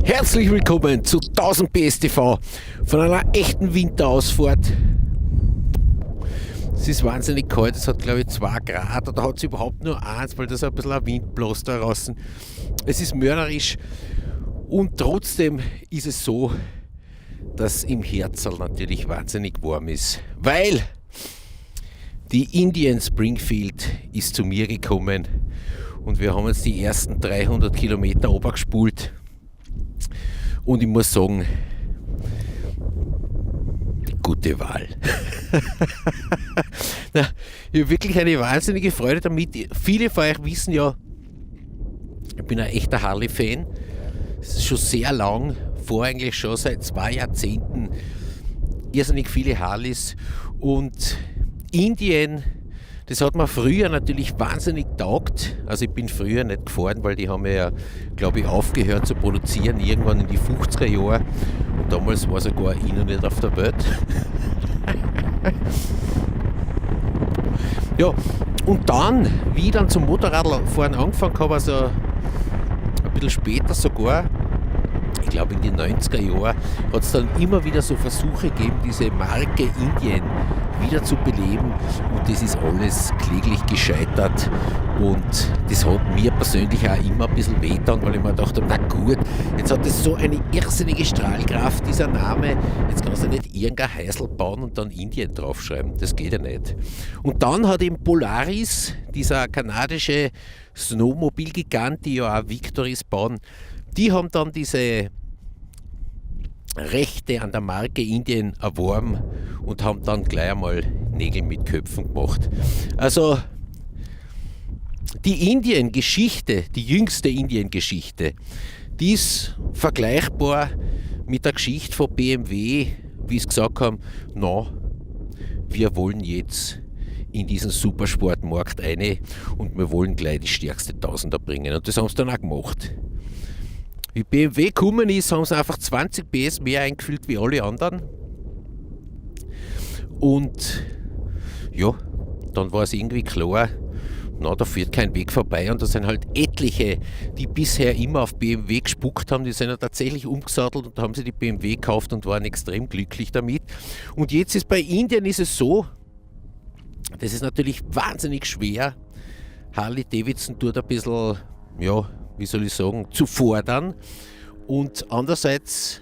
Herzlich willkommen zu 1000 PS TV von einer echten Winterausfahrt. Es ist wahnsinnig kalt, es hat glaube ich 2 Grad oder hat es überhaupt nur 1, weil da so ein bisschen ein Wind bläst da draußen. Es ist mörderisch und trotzdem ist es so, dass im Herzl natürlich wahnsinnig warm ist, weil die Indian Springfield ist zu mir gekommen und wir haben jetzt die ersten 300 Kilometer runtergespult. Und ich muss sagen, gute Wahl. Na, ich habe wirklich eine wahnsinnige Freude damit. Viele von euch wissen ja, ich bin ein echter Harley-Fan. Es ist schon sehr lang, eigentlich schon seit 2 Jahrzehnten, irrsinnig viele Harleys. Und Indien, das hat mir früher natürlich wahnsinnig taugt. Also ich bin früher nicht gefahren, weil die haben ja, glaube ich, aufgehört zu produzieren, irgendwann in die 50er Jahre. Und damals war sogar ich nicht auf der Welt. Ja, und dann, wie ich dann zum Motorradfahren angefangen habe, also ein bisschen später sogar, ich glaube in den 90er Jahren, hat es dann immer wieder so Versuche gegeben, diese Marke Indien wieder zu beleben, und das ist alles kläglich gescheitert, und das hat mir persönlich auch immer ein bisschen wehgetan, weil ich mir gedacht habe, na gut, jetzt hat es so eine irrsinnige Strahlkraft, dieser Name, jetzt kannst du nicht irgendein Heisel bauen und dann Indien draufschreiben, das geht ja nicht. Und dann hat eben Polaris, dieser kanadische Snowmobil-Gigant, die ja auch Victorys bauen, die haben dann diese Rechte an der Marke Indien erworben und haben dann gleich einmal Nägel mit Köpfen gemacht. Also die Indien-Geschichte, die jüngste Indien-Geschichte, die ist vergleichbar mit der Geschichte von BMW, wie sie gesagt haben, na, wir wollen jetzt in diesen Supersportmarkt rein und wir wollen gleich die stärkste Tausender bringen. Und das haben sie dann auch gemacht. Wie BMW gekommen ist, haben sie einfach 20 PS mehr eingefüllt wie alle anderen. Und ja, dann war es irgendwie klar, na, da führt kein Weg vorbei, und da sind halt etliche, die bisher immer auf BMW gespuckt haben, die sind ja tatsächlich umgesattelt und haben sie die BMW gekauft und waren extrem glücklich damit. Und jetzt ist bei Indien ist es so, das ist natürlich wahnsinnig schwer. Harley Davidson tut ein bisschen, ja, wie soll ich sagen, zu fordern, und andererseits,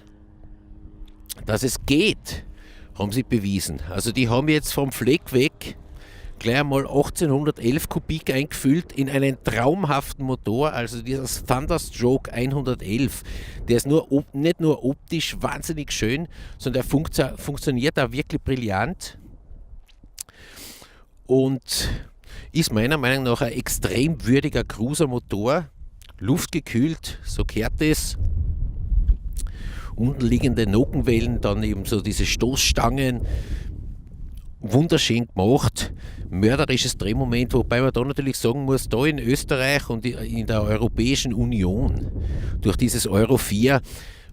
dass es geht, haben sie bewiesen. Also die haben jetzt vom Fleck weg gleich einmal 1811 Kubik eingefüllt in einen traumhaften Motor, also dieser Thunderstroke 111, der ist nicht nur optisch wahnsinnig schön, sondern der funktioniert auch wirklich brillant und ist meiner Meinung nach ein extrem würdiger Cruiser-Motor, luftgekühlt, so gehört es. Unten liegende Nockenwellen, dann eben so diese Stoßstangen, wunderschön gemacht, mörderisches Drehmoment, wobei man da natürlich sagen muss, da in Österreich und in der Europäischen Union, durch dieses Euro 4,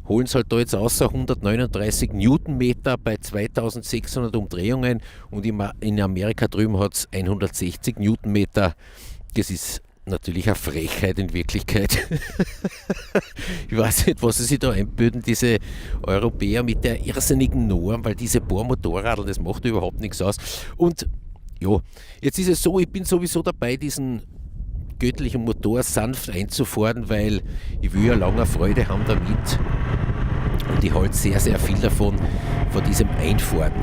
holen sie halt da jetzt außer 139 Newtonmeter bei 2600 Umdrehungen, und in Amerika drüben hat es 160 Newtonmeter. Das ist natürlich eine Frechheit in Wirklichkeit. Ich weiß nicht, was sie sich da einbilden, diese Europäer mit der irrsinnigen Norm, weil diese Bohrmotorradl, das macht überhaupt nichts aus. Und ja, jetzt ist es so, ich bin sowieso dabei, diesen göttlichen Motor sanft einzufahren, weil ich will ja lange Freude haben damit. Und ich halte sehr, sehr viel davon, von diesem Einfahren.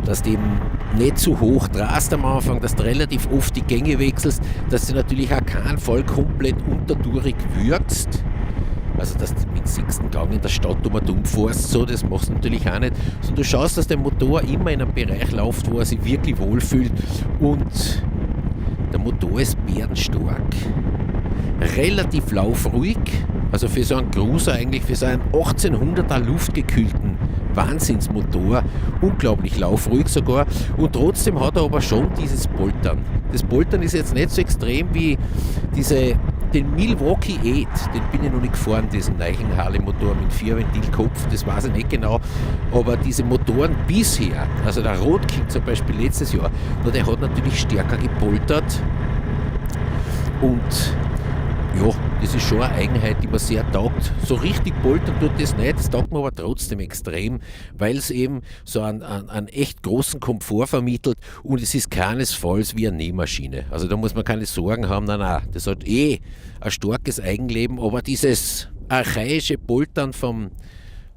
Dass du eben nicht zu hoch drast am Anfang, dass du relativ oft die Gänge wechselst, dass du natürlich auch keinen Fall komplett untertourig wirkst. Also dass du mit 6. Gang in der Stadt umfährst, so, das machst du natürlich auch nicht. Sondern du schaust, dass der Motor immer in einem Bereich läuft, wo er sich wirklich wohlfühlt. Und der Motor ist bärenstark, relativ laufruhig, also für so einen Cruiser eigentlich, für so einen 1800er luftgekühlten Wahnsinnsmotor, unglaublich laufruhig sogar, und trotzdem hat er aber schon dieses Poltern. Das Poltern ist jetzt nicht so extrem wie den Milwaukee 8, den bin ich noch nicht gefahren, diesen neuen Harley-Motor mit 4-Ventil-Kopf, das weiß ich nicht genau, aber diese Motoren bisher, also der Roadking zum Beispiel letztes Jahr, der hat natürlich stärker gepoltert, und ja, Das ist schon eine Eigenheit, die mir sehr taugt. So richtig poltern tut das nicht, das taugt mir aber trotzdem extrem, weil es eben so einen echt großen Komfort vermittelt und es ist keinesfalls wie eine Nähmaschine. Also da muss man keine Sorgen haben, nein, das hat ein starkes Eigenleben, aber dieses archaische Poltern vom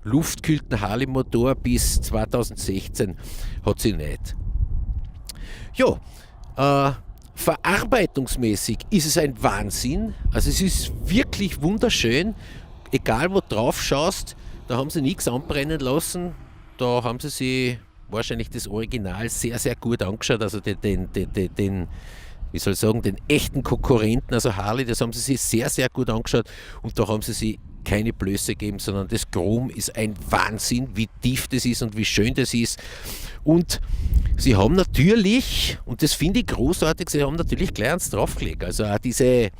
luftkühlten Harley-Motor bis 2016 hat sie nicht. Ja, verarbeitungsmäßig ist es ein Wahnsinn. Also es ist wirklich wunderschön. Egal wo drauf schaust, da haben sie nichts anbrennen lassen. Da haben sie sich wahrscheinlich das Original sehr, sehr gut angeschaut. Also den echten Konkurrenten, also Harley, das haben sie sich sehr, sehr gut angeschaut. Und da haben sie sich keine Blöße gegeben, sondern das Chrom ist ein Wahnsinn, wie tief das ist und wie schön das ist. Und sie haben natürlich, und das finde ich großartig, sie haben natürlich gleich eins draufgelegt. Also auch diese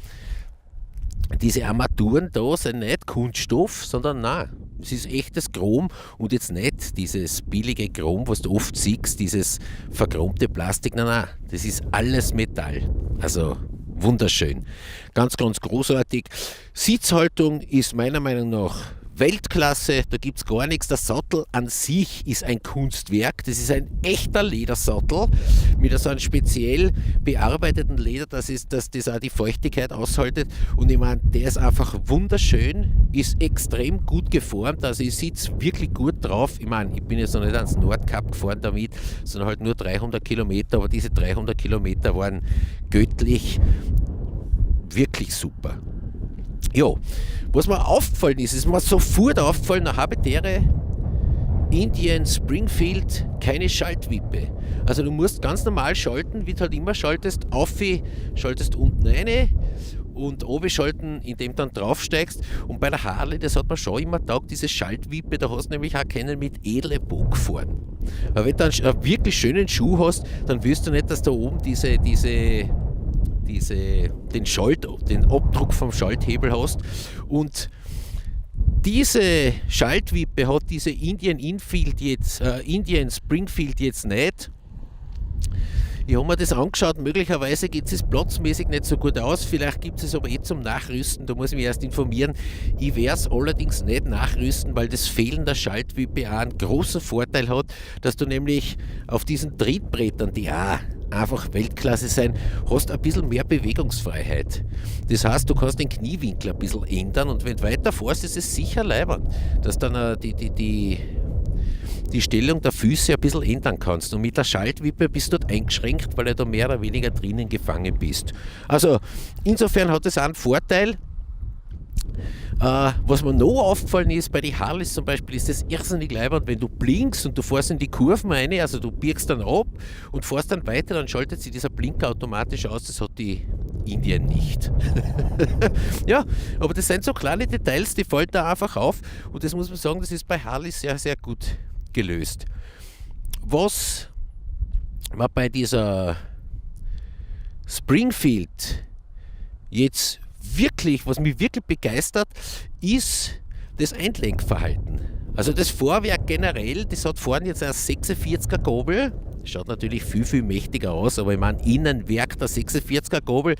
Armaturen da sind nicht Kunststoff, sondern nein, es ist echtes Chrom und jetzt nicht dieses billige Chrom, was du oft siehst, dieses verchromte Plastik. Nein, das ist alles Metall. Also wunderschön. Ganz, ganz großartig. Sitzhaltung ist meiner Meinung nach Weltklasse, da gibt es gar nichts. Der Sattel an sich ist ein Kunstwerk. Das ist ein echter Ledersattel mit so einem speziell bearbeiteten Leder, dass das auch die Feuchtigkeit aushaltet. Und ich meine, der ist einfach wunderschön, ist extrem gut geformt. Also ich sitze wirklich gut drauf. Ich meine, ich bin jetzt noch nicht ans Nordkap gefahren damit, sondern halt nur 300 Kilometer. Aber diese 300 Kilometer waren göttlich, wirklich super. Ja, was mir aufgefallen ist mir sofort aufgefallen, nach Habitäre Indian Springfield keine Schaltwippe. Also du musst ganz normal schalten, wie du halt immer schaltest. Auf schaltest unten rein und oben schalten, indem du dann draufsteigst. Und bei der Harley, das hat man schon immer taugt, diese Schaltwippe, da hast du nämlich auch können mit edle Bock fahren. Aber wenn du einen wirklich schönen Schuh hast, dann willst du nicht, dass da oben den Abdruck vom Schalthebel hast. Und diese Schaltwippe hat diese Indian Springfield jetzt nicht. Ich habe mir das angeschaut, möglicherweise geht es platzmäßig nicht so gut aus, vielleicht gibt es aber zum Nachrüsten, da muss ich mich erst informieren. Ich werde es allerdings nicht nachrüsten, weil das Fehlen der Schaltwippe auch einen großen Vorteil hat, dass du nämlich auf diesen Trittbrettern, die auch einfach Weltklasse sein, hast ein bisschen mehr Bewegungsfreiheit. Das heißt, du kannst den Kniewinkel ein bisschen ändern und wenn du weiter fährst, ist es sicher leibend, dass dann die Stellung der Füße ein bisschen ändern kannst. Und mit der Schaltwippe bist du dort eingeschränkt, weil du da mehr oder weniger drinnen gefangen bist. Also insofern hat es einen Vorteil. Was mir noch aufgefallen ist, bei den Harleys zum Beispiel, ist das irrsinnig leibend, wenn du blinkst und du fährst in die Kurven rein, also du biegst dann ab und fährst dann weiter, dann schaltet sich dieser Blinker automatisch aus, das hat die Indien nicht. Ja, aber das sind so kleine Details, die fallen da einfach auf und das muss man sagen, das ist bei Harley sehr, sehr gut gelöst. Was war bei dieser Springfield jetzt wirklich, was mich wirklich begeistert, ist das Einlenkverhalten. Also das Vorwerk generell, das hat vorne jetzt ein 46er Gabel, schaut natürlich viel, viel mächtiger aus, aber ich meine Innenwerk der 46er Gabel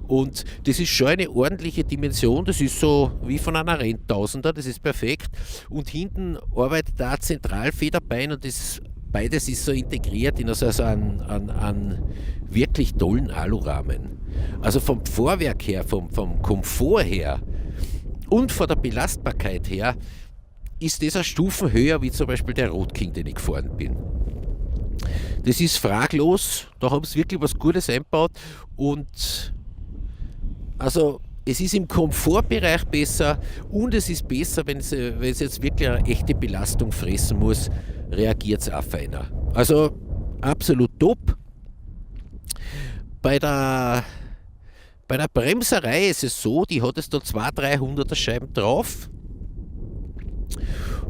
und das ist schon eine ordentliche Dimension, das ist so wie von einer Renntausender, das ist perfekt und hinten arbeitet da ein Zentralfederbein und beides ist so integriert in also einen wirklich tollen Alurahmen. Also vom Vorwerk her, vom Komfort her und von der Belastbarkeit her ist das eine Stufe höher wie zum Beispiel der Road King, den ich gefahren bin. Das ist fraglos, da haben sie wirklich was Gutes eingebaut und also es ist im Komfortbereich besser und es ist besser, wenn es jetzt wirklich eine echte Belastung fressen muss, reagiert es auch feiner. Also absolut top. Bei der Bremserei ist es so, die hat es da 200-300er Scheiben drauf.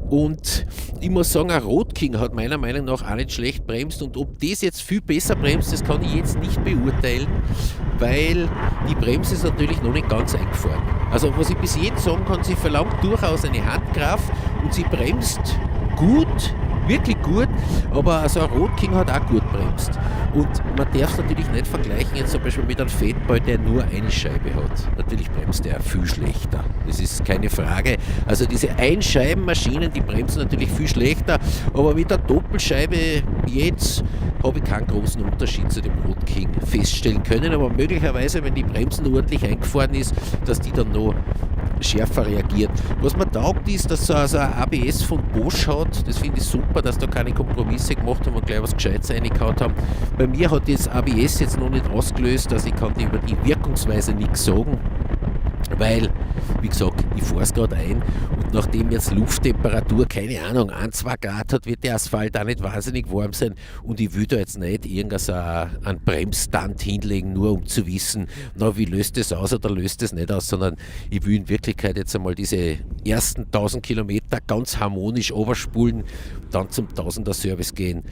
Und ich muss sagen, ein Road King hat meiner Meinung nach auch nicht schlecht bremst und ob das jetzt viel besser bremst, das kann ich jetzt nicht beurteilen, weil die Bremse ist natürlich noch nicht ganz eingefahren. Also was ich bis jetzt sagen kann, sie verlangt durchaus eine Handkraft und sie bremst gut wirklich gut, aber so ein Road King hat auch gut bremst. Und man darf es natürlich nicht vergleichen jetzt zum Beispiel mit einem Fatboy, der nur eine Scheibe hat. Natürlich bremst der viel schlechter, das ist keine Frage. Also diese Einscheibenmaschinen, die bremsen natürlich viel schlechter, aber mit der Doppelscheibe jetzt habe ich keinen großen Unterschied zu dem Road King feststellen können, aber möglicherweise, wenn die Bremsen ordentlich eingefahren ist, dass die dann noch schärfer reagiert. Was mir taugt ist, dass es ein ABS von Bosch hat. Das finde ich super, dass da keine Kompromisse gemacht haben und gleich was Gescheites reingehauen haben. Bei mir hat das ABS jetzt noch nicht ausgelöst, also ich kann dir über die Wirkungsweise nichts sagen, weil, wie gesagt, ich fahre es gerade ein und nachdem jetzt Lufttemperatur, keine Ahnung, 1-2 Grad hat, wird der Asphalt auch nicht wahnsinnig warm sein und ich will da jetzt nicht einen Bremsstand hinlegen, nur um zu wissen, na, wie löst das aus oder löst das nicht aus, sondern ich will in Wirklichkeit jetzt einmal diese ersten 1000 Kilometer ganz harmonisch overspulen, dann zum 1000er Service gehen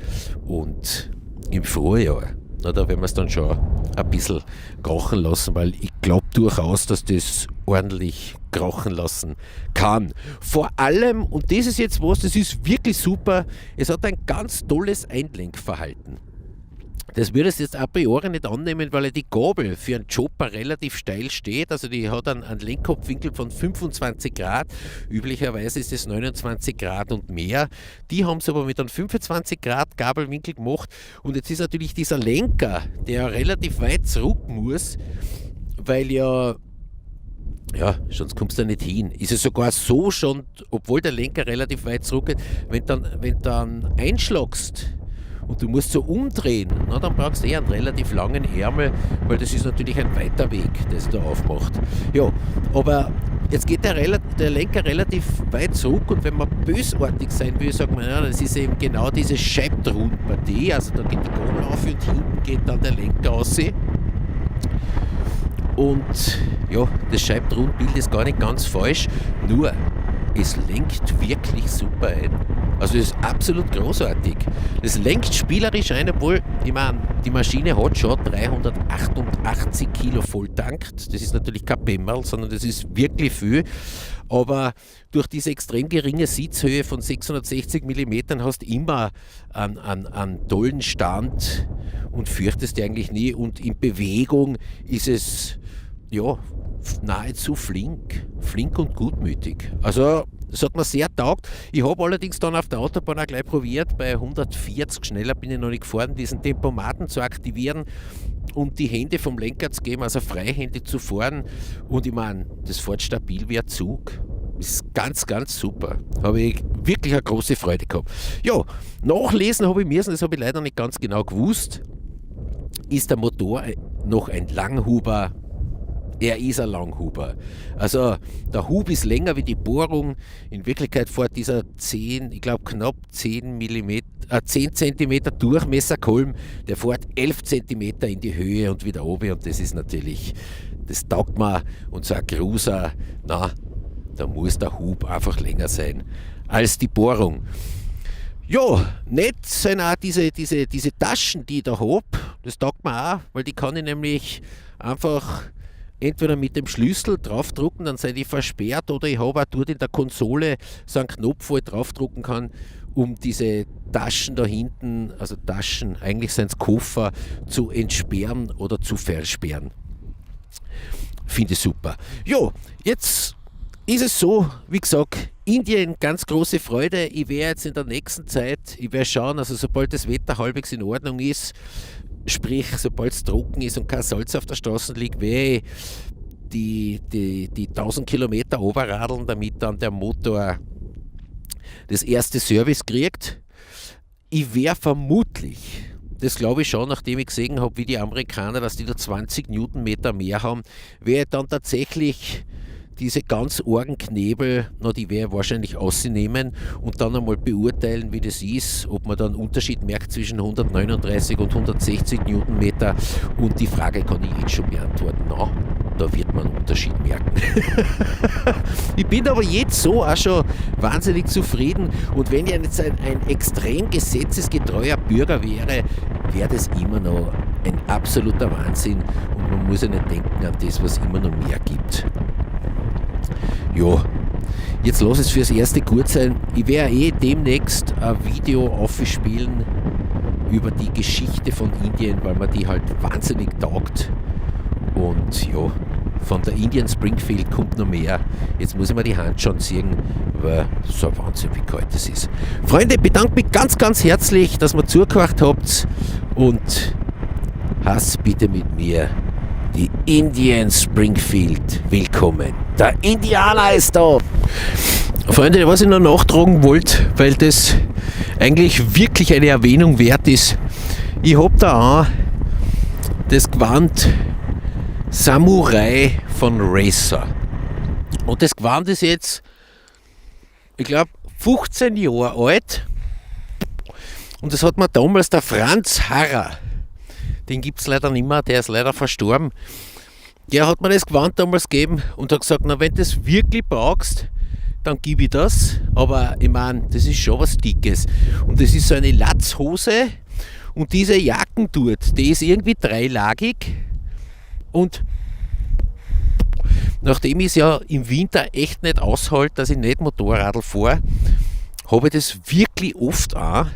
und im Vorjahr, da werden wir es dann schon ein bisschen krachen lassen, weil ich glaube durchaus, dass das ordentlich krachen lassen kann. Vor allem, und das ist jetzt was, das ist wirklich super, es hat ein ganz tolles Einlenkverhalten. Das würde es jetzt a priori nicht annehmen, weil die Gabel für einen Chopper relativ steil steht. Also die hat einen Lenkkopfwinkel von 25 Grad. Üblicherweise ist es 29 Grad und mehr. Die haben es aber mit einem 25 Grad Gabelwinkel gemacht. Und jetzt ist natürlich dieser Lenker, der relativ weit zurück muss, weil ja, sonst kommst du nicht hin. Ist es sogar so schon, obwohl der Lenker relativ weit zurückgeht, wenn dann einschlagst, und du musst so umdrehen, na, dann brauchst du einen relativ langen Ärmel, weil das ist natürlich ein weiter Weg, das da aufmacht. Ja, aber jetzt geht der Lenker relativ weit zurück und wenn man bösartig sein will, sagt man, ja, das ist eben genau diese Scheibtruhenpartie, also da geht die Gabel auf und hinten geht dann der Lenker raus. Und ja, das Scheibtruhenbild ist gar nicht ganz falsch, nur es lenkt wirklich super ein. Also es ist absolut großartig. Es lenkt spielerisch ein, obwohl, ich meine, die Maschine hat schon 388 Kilo voll tankt. Das ist natürlich kein Bämmerl, sondern das ist wirklich viel. Aber durch diese extrem geringe Sitzhöhe von 660 mm hast du immer einen tollen Stand und fürchtest dich eigentlich nie. Und in Bewegung ist es ja nahezu flink und gutmütig. Also das hat mir sehr taugt. Ich habe allerdings dann auf der Autobahn auch gleich probiert, bei 140, schneller bin ich noch nicht gefahren, diesen Tempomaten zu aktivieren und die Hände vom Lenker zu geben, also freihändig zu fahren. Und ich meine, das fährt stabil wie ein Zug. Das ist ganz, ganz super. Habe ich wirklich eine große Freude gehabt. Ja, nachlesen habe ich müssen, das habe ich leider nicht ganz genau gewusst. Ist der Motor noch ein Langhuber? Er ist ein Langhuber. Also der Hub ist länger wie die Bohrung. In Wirklichkeit fährt dieser knapp 10 cm Durchmesserkolben, der fährt 11 cm in die Höhe und wieder oben. Und das ist natürlich, das taugt mir. Und so ein Cruiser, da muss der Hub einfach länger sein als die Bohrung. Ja, nett sind auch diese Taschen, die ich da habe. Das taugt mir auch, weil die kann ich nämlich einfach entweder mit dem Schlüssel draufdrucken, dann sind die versperrt, oder ich habe auch dort in der Konsole so einen Knopf, wo ich draufdrucken kann, um diese Taschen da hinten, also Taschen, eigentlich sind es Koffer, zu entsperren oder zu versperren. Finde ich super. Ja, jetzt ist es so, wie gesagt, Indien, ganz große Freude. Ich werde jetzt in der nächsten Zeit, schauen, also sobald das Wetter halbwegs in Ordnung ist, sprich, sobald es trocken ist und kein Salz auf der Straße liegt, werde ich die 1000 Kilometer runterradeln, damit dann der Motor das erste Service kriegt. Ich werde vermutlich, das glaube ich schon, nachdem ich gesehen habe, wie die Amerikaner, dass die da 20 Newtonmeter mehr haben, werde ich dann tatsächlich diese ganz argen Knebel, die werde ich wahrscheinlich ausnehmen und dann einmal beurteilen, wie das ist, ob man da einen Unterschied merkt zwischen 139 und 160 Newtonmeter. Und die Frage kann ich jetzt schon beantworten. Na, da wird man einen Unterschied merken. Ich bin aber jetzt so auch schon wahnsinnig zufrieden, und wenn ich jetzt ein extrem gesetzesgetreuer Bürger wäre, wäre das immer noch ein absoluter Wahnsinn, und man muss ja nicht denken an das, was immer noch mehr gibt. Ja, Jetzt lass es fürs Erste gut sein. Ich werde demnächst ein Video aufspielen über die Geschichte von Indien, weil mir die halt wahnsinnig taugt. Und ja, von der Indian Springfield kommt noch mehr. Jetzt muss ich mir die Hand schon ziehen, weil so ein Wahnsinn, wie kalt das ist. Freunde, ich bedanke mich ganz, ganz herzlich, dass ihr zugehört habt und heißt bitte mit mir die Indian Springfield willkommen. Der Indianer ist da! Freunde, was ich noch nachtragen wollte, weil das eigentlich wirklich eine Erwähnung wert ist. Ich habe da auch das Gewand Samurai von Racer. Und das Gewand ist jetzt, ich glaube, 15 Jahre alt. Und das hat mir damals der Franz Harrer, den gibt es leider nicht mehr, der ist leider verstorben. Der hat mir das Gewand damals gegeben und hat gesagt, na, wenn du das wirklich brauchst, dann gebe ich das. Aber ich meine, das ist schon was Dickes. Und das ist so eine Latzhose und diese Jacken dort, die ist irgendwie dreilagig. Und nachdem ich es ja im Winter echt nicht aushalte, dass ich nicht Motorradl fahre, habe ich das wirklich oft an.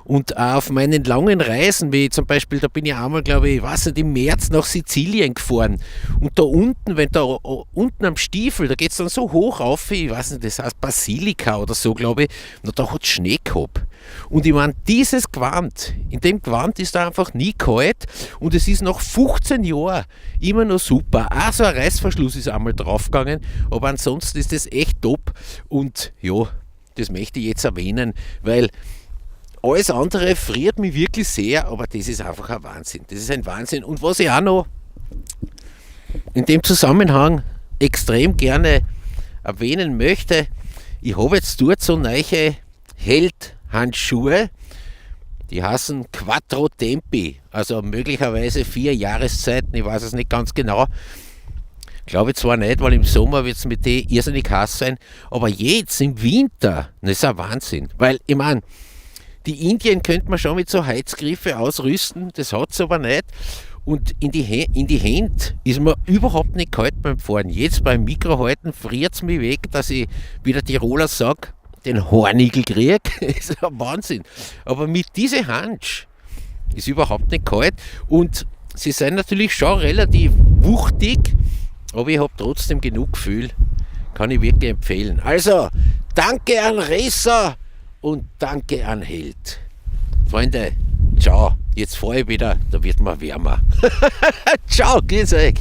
Und auch auf meinen langen Reisen, wie zum Beispiel, da bin ich einmal, glaube ich, weiß nicht, im März nach Sizilien gefahren. Und da unten, wenn da unten am Stiefel, da geht es dann so hoch auf, ich weiß nicht, das heißt Basilika oder so, glaube ich, na, da hat es Schnee gehabt. Und ich meine, dieses Gewand, in dem Gewand ist da einfach nie kalt und es ist nach 15 Jahren immer noch super. Auch so ein Reißverschluss ist einmal draufgegangen, aber ansonsten ist das echt top. Und ja, das möchte ich jetzt erwähnen, weil alles andere friert mich wirklich sehr, aber das ist einfach ein Wahnsinn. Das ist ein Wahnsinn. Und was ich auch noch in dem Zusammenhang extrem gerne erwähnen möchte, ich habe jetzt dort so neue Held-Handschuhe, die heißen Quattro Tempi, also möglicherweise 4 Jahreszeiten, ich weiß es nicht ganz genau. Glaube ich zwar nicht, weil im Sommer wird es mit denen irrsinnig heiß sein, aber jetzt im Winter, das ist ein Wahnsinn. Weil, ich meine, die Indien könnte man schon mit so Heizgriffe ausrüsten, das hat es aber nicht. Und in die Hände ist mir überhaupt nicht kalt beim Fahren. Jetzt beim Mikrohalten friert es mich weg, dass ich, wie der Tiroler sagt, den Hornigel kriege. Das ist ein Wahnsinn. Aber mit diesen Handschuhen ist überhaupt nicht kalt. Und sie sind natürlich schon relativ wuchtig, aber ich habe trotzdem genug Gefühl. Kann ich wirklich empfehlen. Also, danke an Racer und danke an Held. Freunde, ciao. Jetzt fahre ich wieder, da wird mir wärmer. Ciao, grüß euch.